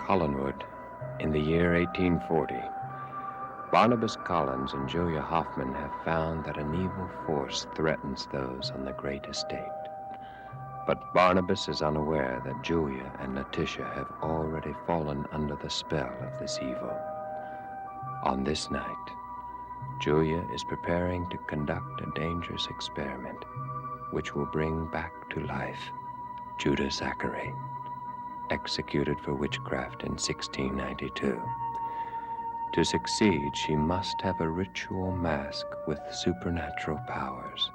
Collinwood, in the year 1840, Barnabas Collins and Julia Hoffman have found that an evil force threatens those on the great estate. But Barnabas is unaware that Julia and Letitia have already fallen under the spell of this evil. On this night, Julia is preparing to conduct a dangerous experiment which will bring back to life Judah Zachary, executed for witchcraft in 1692. To succeed, she must have a ritual mask with supernatural powers.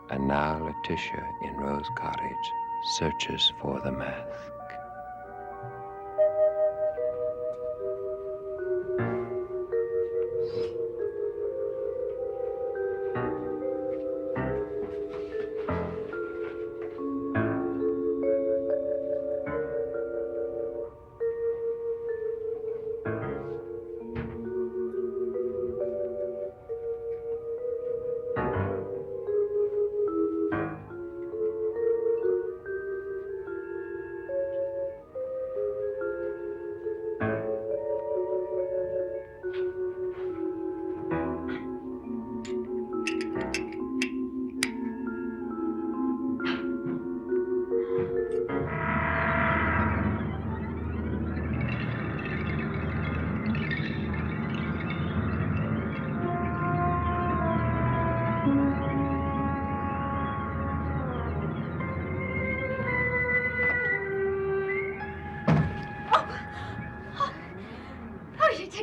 And now Letitia in Rose Cottage searches for the mask.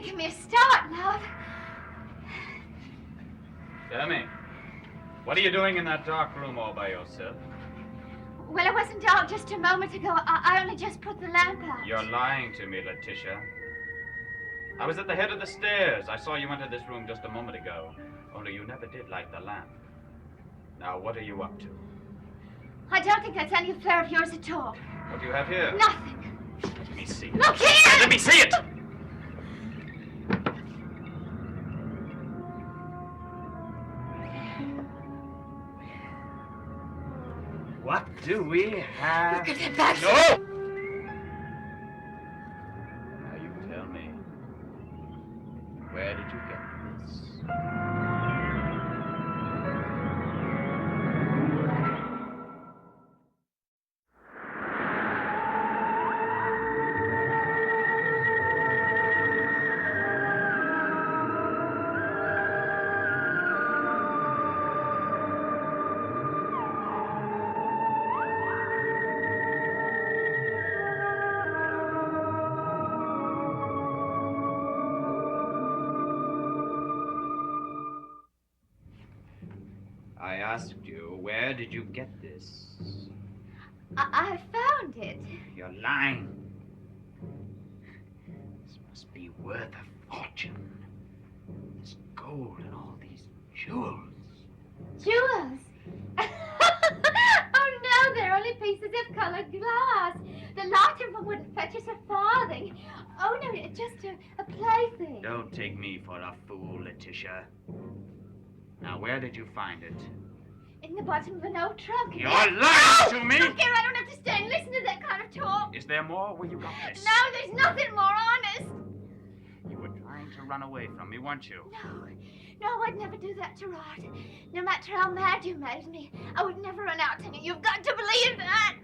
Give me a start, love. Tammy, what are you doing in that dark room all by yourself? Well, it wasn't dark just a moment ago. I only just put the lamp out. You're lying to me, Letitia. I was at the head of the stairs. I saw you enter this room just a moment ago. Only you never did light the lamp. Now, what are you up to? I don't think that's any affair of yours at all. What do you have here? Nothing. Let me see it. Look here! Let me see it! What do we have? Look at that back. No! Now you tell me, where did you get this? I asked you, where did you get this? I found it. You're lying. This must be worth a fortune. This gold and all these jewels. Jewels? Oh, no, they're only pieces of colored glass. The lot of them wouldn't fetch us a farthing. Oh, no, it's just a plaything. Don't take me for a fool, Letitia. Now, where did you find it? In the bottom of an old trunk. You're lying to me! Look here, I don't have to stay and listen to that kind of talk. Is there more where you got this? No, there's nothing more honest. You were trying to run away from me, weren't you? No, I'd never do that to Rod. No matter how mad you made me, I would never run out on you. You've got to believe that.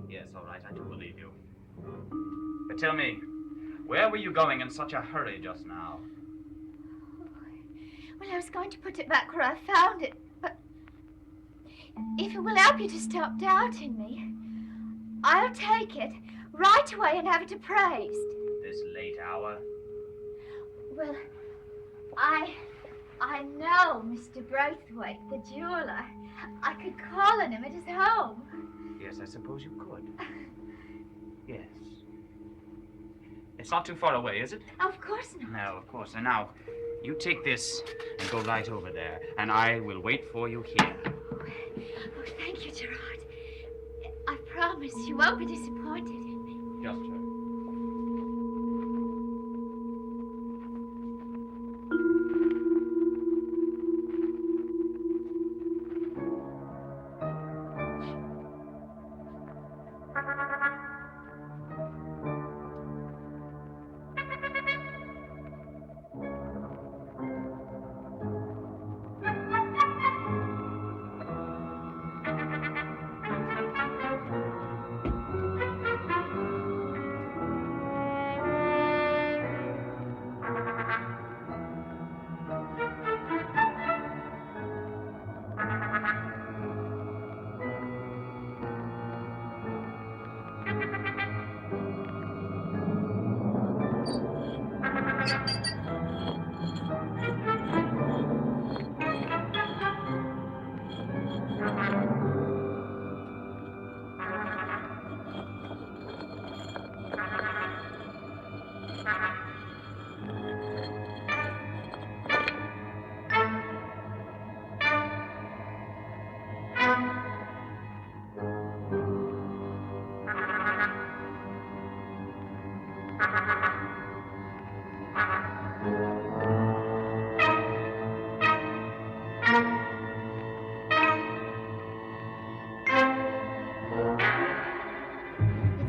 Yes, all right, I do believe you. But tell me, where were you going in such a hurry just now? Well, I was going to put it back where I found it, but if it will help you to stop doubting me, I'll take it right away and have it appraised. This late hour? Well, I know Mr. Braithwaite, the jeweler. I could call on him at his home. Yes, I suppose you could. Yes. It's not too far away, is it? Of course not. No, of course. And now, you take this and go right over there, and I will wait for you here. Oh, thank you, Gerard. I promise you won't be disappointed in me. Just her.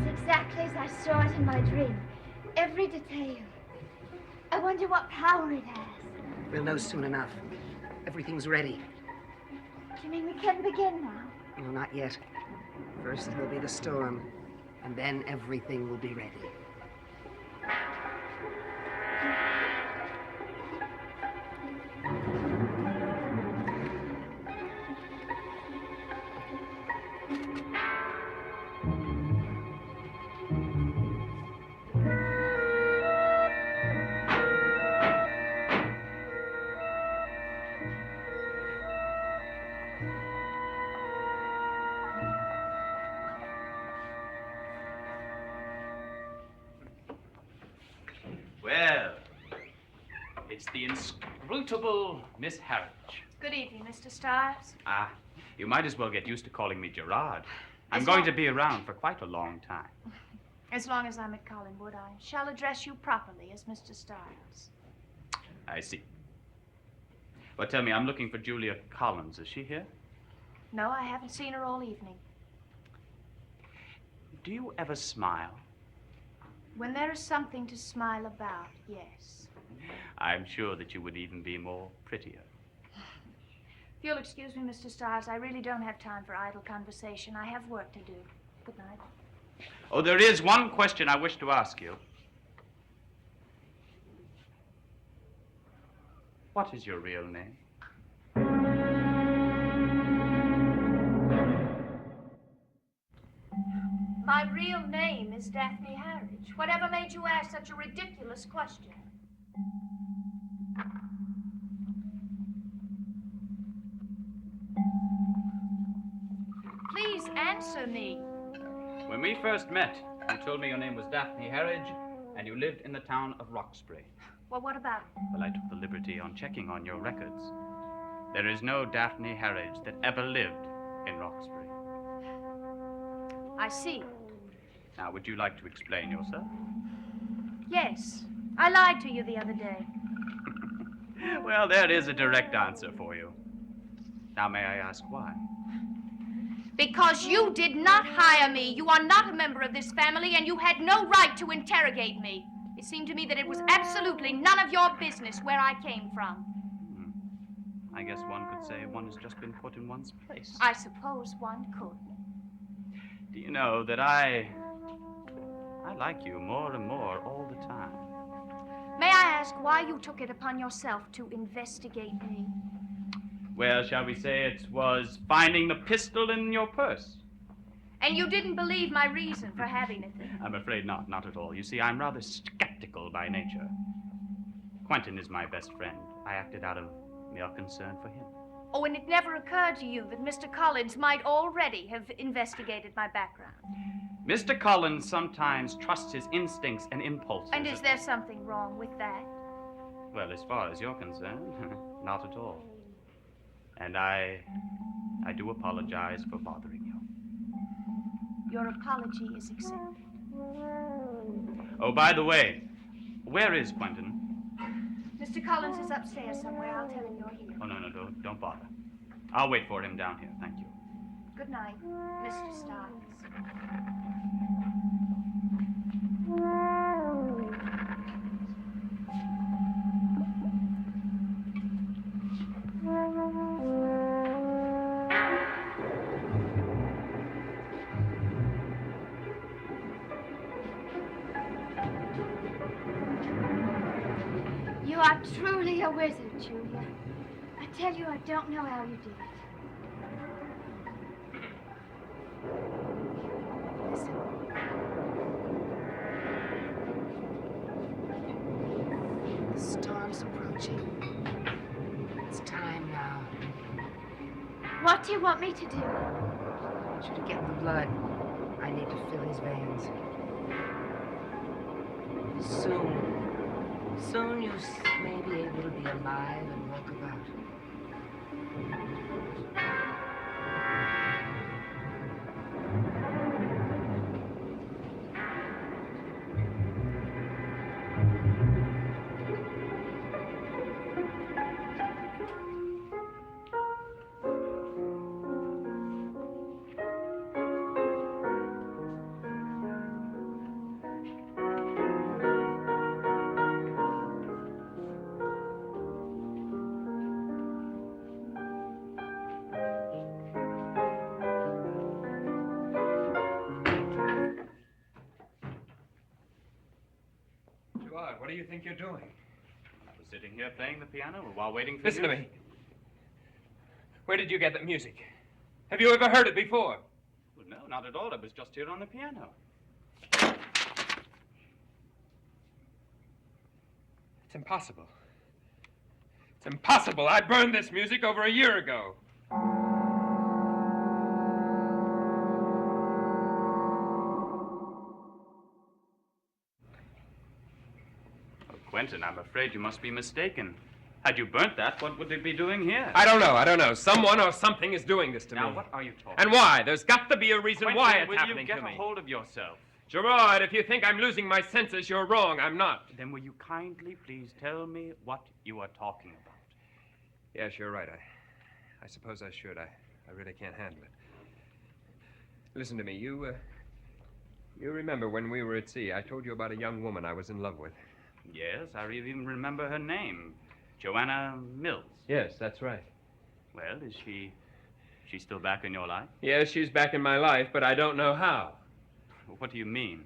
It's exactly as I saw it in my dream. Every detail. I wonder what power it has. We'll know soon enough. Everything's ready. Do you mean we can begin now? No, not yet. First there'll be the storm, and then everything will be ready. Well, it's the inscrutable Miss Harridge. Good evening, Mr. Stiles. Ah, you might as well get used to calling me Gerard. I'm As going long- to be around for quite a long time. As long as I'm at Collinwood, I shall address you properly as Mr. Stiles. I see. But tell me, I'm looking for Julia Collins. Is she here? No, I haven't seen her all evening. Do you ever smile? When there is something to smile about, yes. I'm sure that you would even be more prettier. If you'll excuse me, Mr. Stiles, I really don't have time for idle conversation. I have work to do. Good night. Oh, there is one question I wish to ask you. What is your real name? My real name is Daphne Harridge. Whatever made you ask such a ridiculous question? Please answer me. When we first met, you told me your name was Daphne Harridge, and you lived in the town of Roxbury. Well, what about it? Well, I took the liberty on checking on your records. There is no Daphne Harridge that ever lived in Roxbury. I see. Now, would you like to explain yourself? Yes, I lied to you the other day. Well, there is a direct answer for you. Now, may I ask why? Because you did not hire me. You are not a member of this family, and you had no right to interrogate me. It seemed to me that it was absolutely none of your business where I came from. I guess one could say one has just been put in one's place. I suppose one could. Do you know that I like you more and more all the time? May I ask why you took it upon yourself to investigate me? Well, shall we say it was finding the pistol in your purse? And you didn't believe my reason for having it there? I'm afraid not at all. You see, I'm rather skeptical by nature. Quentin is my best friend. I acted out of mere concern for him. Oh, and it never occurred to you that Mr. Collins might already have investigated my background. Mr. Collins sometimes trusts his instincts and impulses. And is there something wrong with that? Well, as far as you're concerned, not at all. And I do apologize for bothering you. Your apology is accepted. Oh, by the way, where is Quentin? Mr. Collins is upstairs somewhere. I'll tell him you're here. Oh, no, don't bother. I'll wait for him down here. Thank you. Good night, Mr. Stiles. You are truly a wizard, Julia. I tell you, I don't know how you did it. Listen. The storm's approaching. It's time now. What do you want me to do? I want you to get the blood. I need to fill his veins. Soon you may be able to be alive and walk about. What do you think you're doing? I was sitting here playing the piano while waiting for Listen you. to me. Where did you get that music? Have you ever heard it before? Well, no, not at all. I was just here on the piano. It's impossible. It's impossible. I burned this music over a year ago. Quentin, I'm afraid you must be mistaken. Had you burnt that, what would it be doing here? I don't know. Someone or something is doing this to me. Now, what are you talking And why? There's got to be a reason Quentin, why it's will happening you get to me. a hold of yourself? Gerard, if you think I'm losing my senses, you're wrong. I'm not. Then will you kindly please tell me what you are talking about? Yes, you're right. I suppose I should. I really can't handle it. Listen to me. You remember when we were at sea, I told you about a young woman I was in love with. Yes, I even remember her name. Joanna Mills. Yes, that's right. Well, is she still back in your life? Yes, she's back in my life, but I don't know how. What do you mean?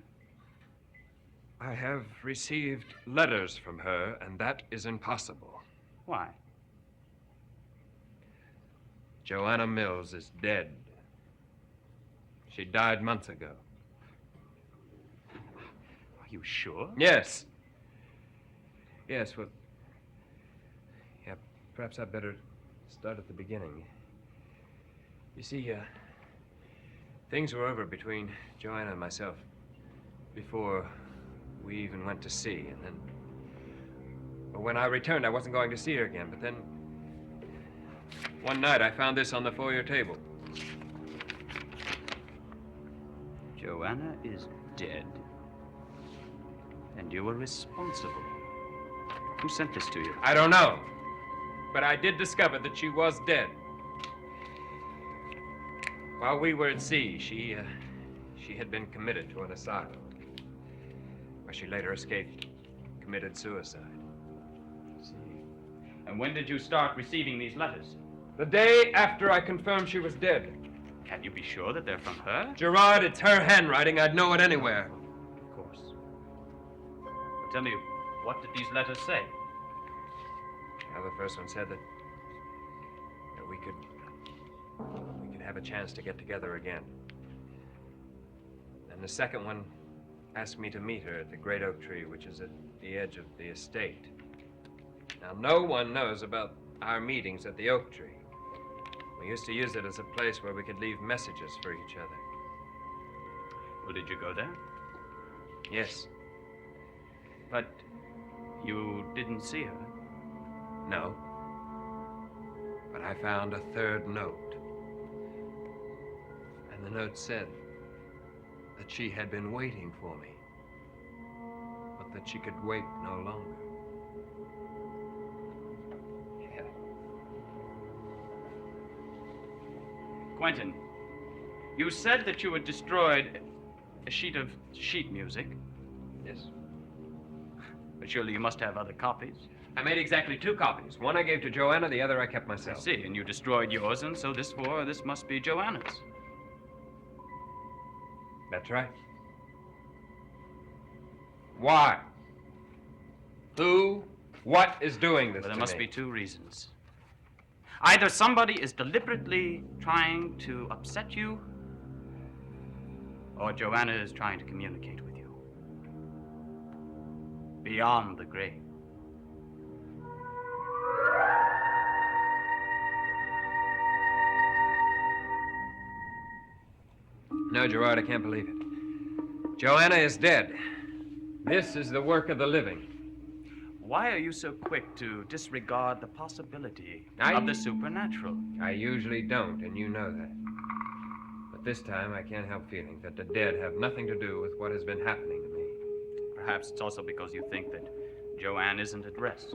I have received letters from her, and that is impossible. Why? Joanna Mills is dead. She died months ago. Are you sure? Yes. Yes, well... Yeah, perhaps I'd better start at the beginning. You see, things were over between Joanna and myself before we even went to sea, and then... Well, when I returned, I wasn't going to see her again, but then... One night, I found this on the foyer table. Joanna is dead. And you were responsible. Who sent this to you? I don't know, but I did discover that she was dead. While we were at sea, she had been committed to an asylum, where she later escaped, committed suicide. See. And when did you start receiving these letters? The day after I confirmed she was dead. Can you be sure that they're from her? Gerard, it's her handwriting. I'd know it anywhere. Of course. But tell me, what did these letters say? Well, the first one said that we could have a chance to get together again. And the second one asked me to meet her at the great oak tree, which is at the edge of the estate. Now, no one knows about our meetings at the oak tree. We used to use it as a place where we could leave messages for each other. Well, did you go there? Yes. But you didn't see her? No. But I found a third note. And the note said that she had been waiting for me, but that she could wait no longer. Yeah. Quentin, you said that you had destroyed a sheet of sheet music. Yes. But surely you must have other copies. I made exactly 2 copies. One I gave to Joanna, the other I kept I myself. see, and you destroyed yours, and so this must be Joanna's. That's right. Why? Who, what is doing this Well, there to must me? be 2 reasons. Either somebody is deliberately trying to upset you, or Joanna is trying to communicate with you. Beyond the grave. No, Gerard, I can't believe it. Joanna is dead. This is the work of the living. Why are you so quick to disregard the possibility I- of the supernatural? I usually don't, and you know that. But this time, I can't help feeling that the dead have nothing to do with what has been happening to me. Perhaps it's also because you think that Joanne isn't at rest.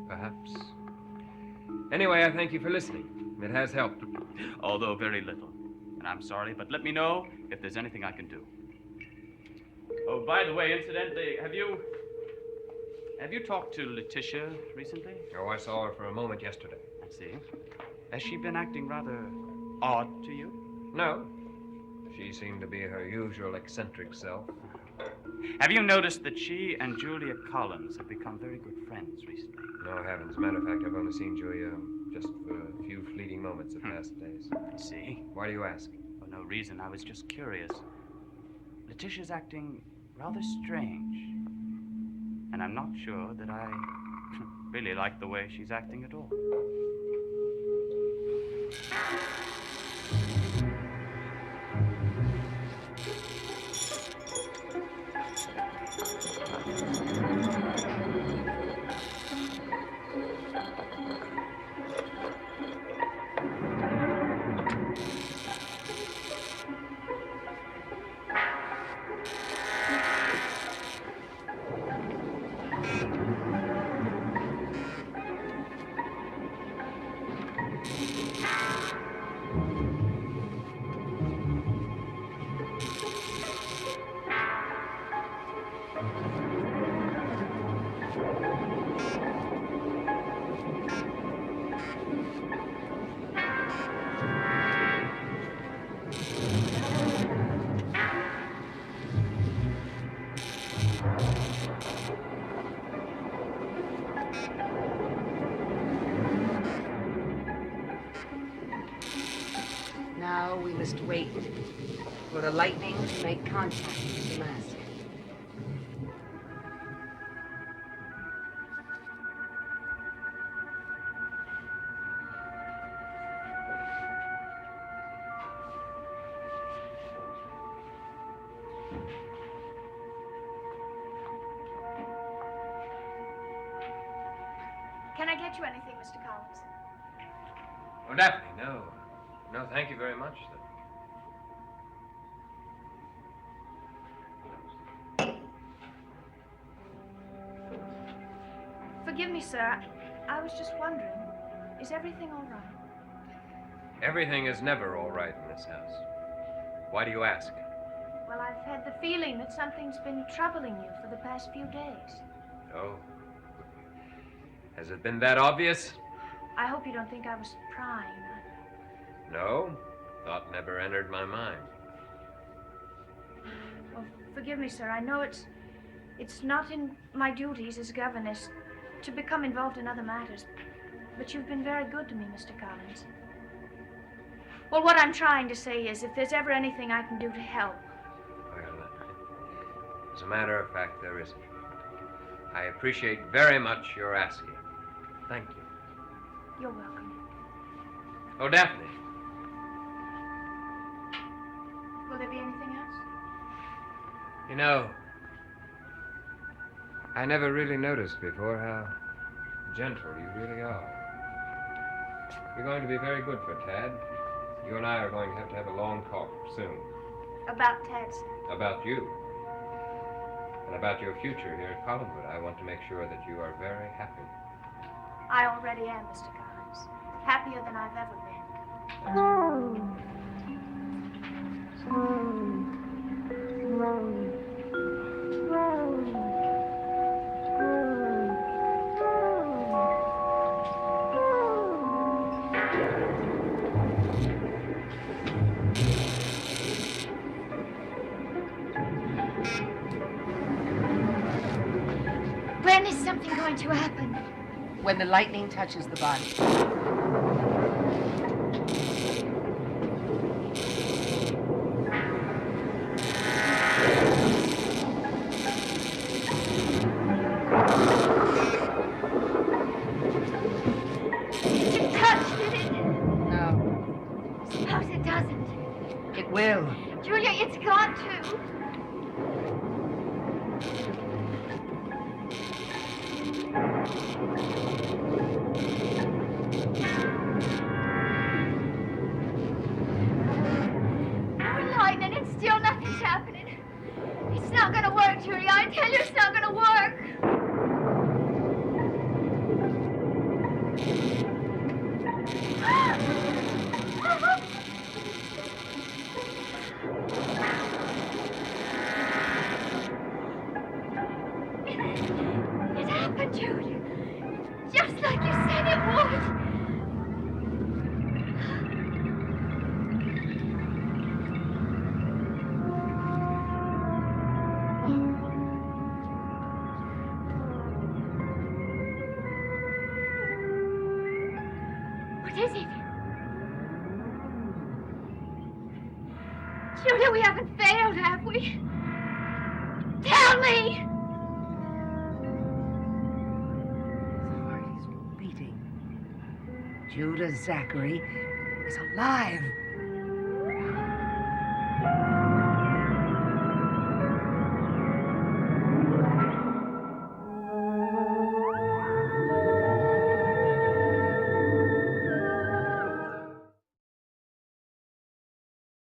Perhaps. Anyway, I thank you for listening. It has helped. Although very little. And I'm sorry, but let me know if there's anything I can do. Oh, by the way, incidentally, have you talked to Letitia recently? Oh, I saw her for a moment yesterday. I see. Has she been acting rather odd to you? No. She seemed to be her usual eccentric self. Have you noticed that she and Julia Collins have become very good friends recently? No, heavens. Matter of fact, I've only seen Julia just for a few fleeting moments the past days. I see. Why do you ask? For no reason. I was just curious. Letitia's acting rather strange. And I'm not sure that I really like the way she's acting at all. Now we must wait for the lightning to make contact with the mask. Can I get you anything, Mr. Collins? Oh, Daphne, no. No, thank you very much. Forgive me, sir. I was just wondering, is everything all right? Everything is never all right in this house. Why do you ask? Well, I've had the feeling that something's been troubling you for the past few days. Oh. Has it been that obvious? I hope you don't think I was prying. No. Thought never entered my mind. Well, forgive me, sir. I know it's not in my duties as governess to become involved in other matters, but you've been very good to me, Mr. Collins. Well, what I'm trying to say is, if there's ever anything I can do to help. Well, as a matter of fact, there isn't. I appreciate very much your asking. Thank you. You're welcome. Oh, Daphne. Will there be anything else? You know, I never really noticed before how gentle you really are. You're going to be very good for Tad. You and I are going to have a long talk soon. About Ted's. About you. And about your future here at Collinwood. I want to make sure that you are very happy. I already am, Mr. Collins. Happier than I've ever been. When is something going to happen? When the lightning touches the body. It touched, did it? No. Suppose it doesn't. More lightning and still nothing's happening. It's not gonna work, Judy. I tell you it's not gonna work. It happened, Judy. Just like you said it would. What is it? Judy, we haven't failed, have we? Tell me! His heart is beating. Judah Zachary is alive.